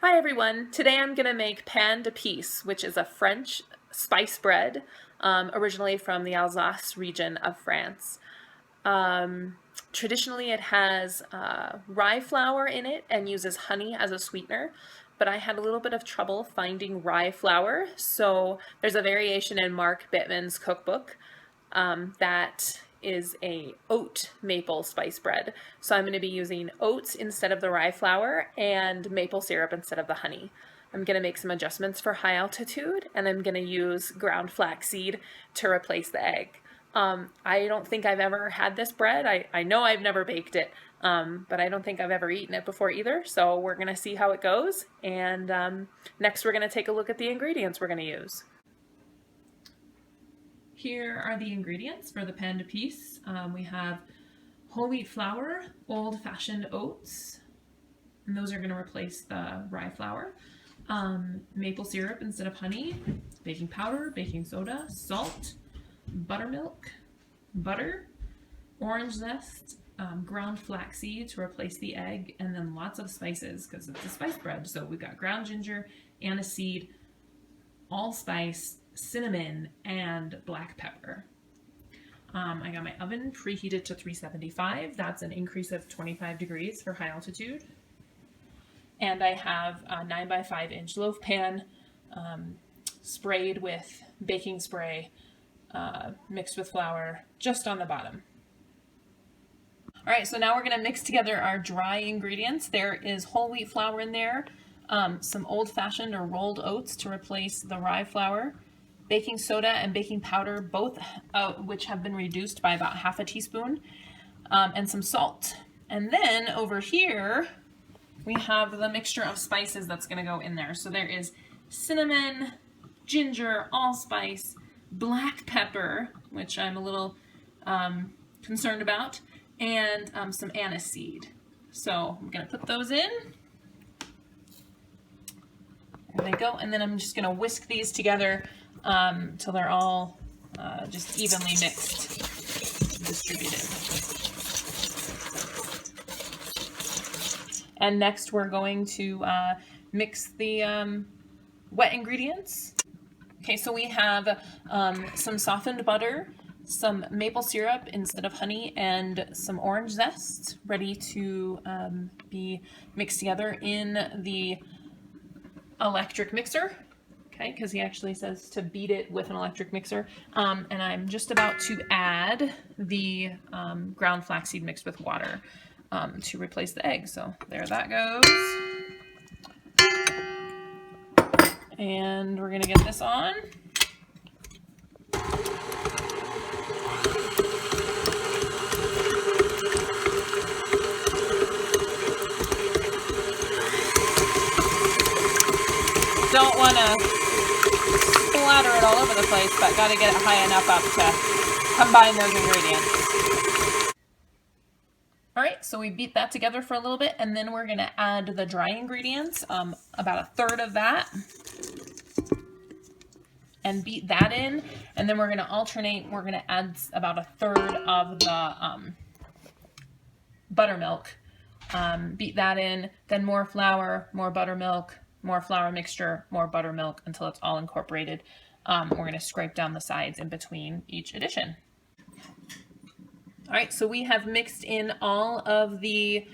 Hi everyone! Today I'm going to make pain d'épices, which is a French spice bread, originally from the Alsace region of France. Traditionally it has rye flour in it and uses honey as a sweetener, but I had a little bit of trouble finding rye flour, so there's a variation in Mark Bittman's cookbook that is a oat maple spice bread. So I'm going to be using oats instead of the rye flour and maple syrup instead of the honey. I'm going to make some adjustments for high altitude, and I'm going to use ground flaxseed to replace the egg. I don't think I've ever had this bread. I know I've never baked it, but I don't think I've ever eaten it before either. So we're going to see how it goes. And next we're going to take a look at the ingredients we're going to use. Here are the ingredients for the pain d'épices. We have whole wheat flour, old-fashioned oats, and those are going to replace the rye flour, maple syrup instead of honey, baking powder, baking soda, salt, buttermilk, butter, orange zest, ground flaxseed to replace the egg, and then lots of spices because it's a spice bread. So we've got ground ginger, aniseed, allspice, cinnamon, and black pepper. I got my oven preheated to 375. That's an increase of 25 degrees for high altitude. And I have a 9 by 5 inch loaf pan sprayed with baking spray mixed with flour just on the bottom. All right, so now we're going to mix together our dry ingredients. There is whole wheat flour in there, some old-fashioned or rolled oats to replace the rye flour, baking soda and baking powder, both which have been reduced by about half a teaspoon, and some salt. And then over here, we have the mixture of spices that's going to go in there. So there is cinnamon, ginger, allspice, black pepper, which I'm a little concerned about, and some aniseed. So I'm going to put those in. There they go. And then I'm just going to whisk these together till they're all just evenly mixed and distributed. And next we're going to mix the wet ingredients. Okay, so we have some softened butter, some maple syrup instead of honey, and some orange zest ready to be mixed together in the electric mixer. Okay, because he actually says to beat it with an electric mixer. And I'm just about to add the ground flaxseed mixed with water to replace the egg. So there that goes. And we're going to get this on. Don't want to splatter it all over the place, but got to get it high enough up to combine those ingredients. All right, so we beat that together for a little bit, and then we're going to add the dry ingredients, about a third of that, and beat that in, and then we're going to alternate. We're going to add about a third of the buttermilk, beat that in, then more flour, more buttermilk, more flour mixture, more buttermilk until it's all incorporated. We're going to scrape down the sides in between each addition. All right, so we have mixed in all of the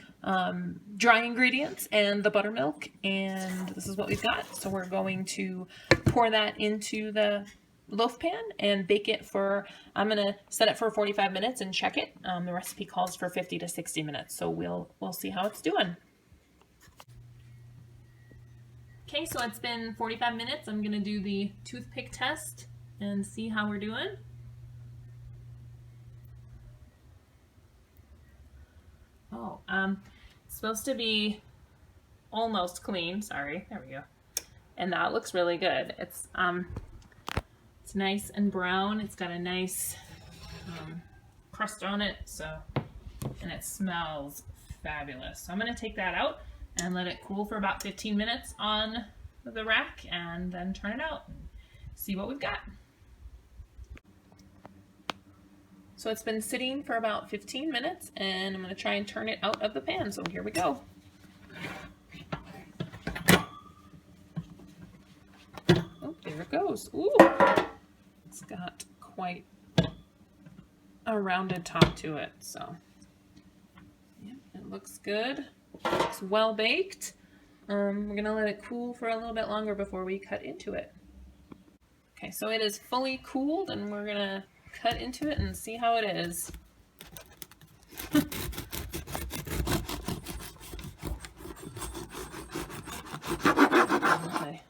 dry ingredients and the buttermilk, and this is what we've got. So we're going to pour that into the loaf pan and bake it for, I'm going to set it for 45 minutes and check it. The recipe calls for 50 to 60 minutes, so we'll see how it's doing. Okay, so it's been 45 minutes. I'm going to do the toothpick test and see how we're doing. Oh, it's supposed to be almost clean. Sorry, there we go. And that looks really good. It's nice and brown. It's got a nice crust on it, and it smells fabulous. So I'm going to take that out and let it cool for about 15 minutes on the rack, and then turn it out and see what we've got. So it's been sitting for about 15 minutes, and I'm going to try and turn it out of the pan. So here we go. here it goes. Ooh, it's got quite a rounded top to it, so yeah, it looks good. It's well baked. We're gonna let it cool for a little bit longer before we cut into it. Okay, so it is fully cooled, and we're gonna cut into it and see how it is. Okay.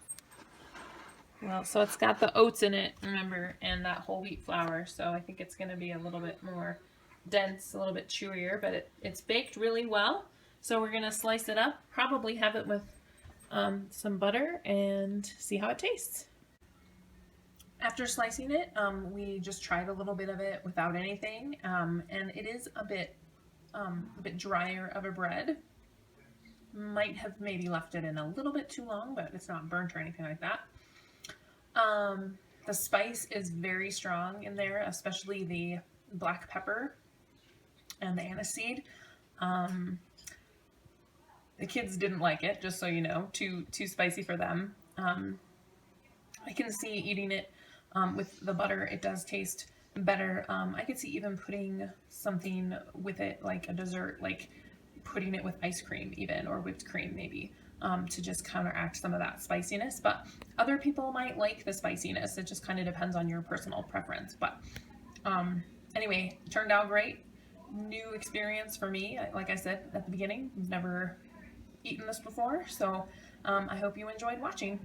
Well, so it's got the oats in it, remember, and that whole wheat flour, so I think it's going to be a little bit more dense, a little bit chewier, but it's baked really well. So we're going to slice it up, probably have it with some butter, and see how it tastes. After slicing it, we just tried a little bit of it without anything, and it is a bit drier of a bread. Might have maybe left it in a little bit too long, but it's not burnt or anything like that. The spice is very strong in there, especially the black pepper and the aniseed. The kids didn't like it, just so you know, too spicy for them. I can see eating it with the butter, it does taste better. I could see even putting something with it, like a dessert, like putting it with ice cream even, or whipped cream maybe, to just counteract some of that spiciness. But other people might like the spiciness. It just kind of depends on your personal preference. But anyway, turned out great. New experience for me. Like I said at the beginning, I've never eaten this before, so I hope you enjoyed watching.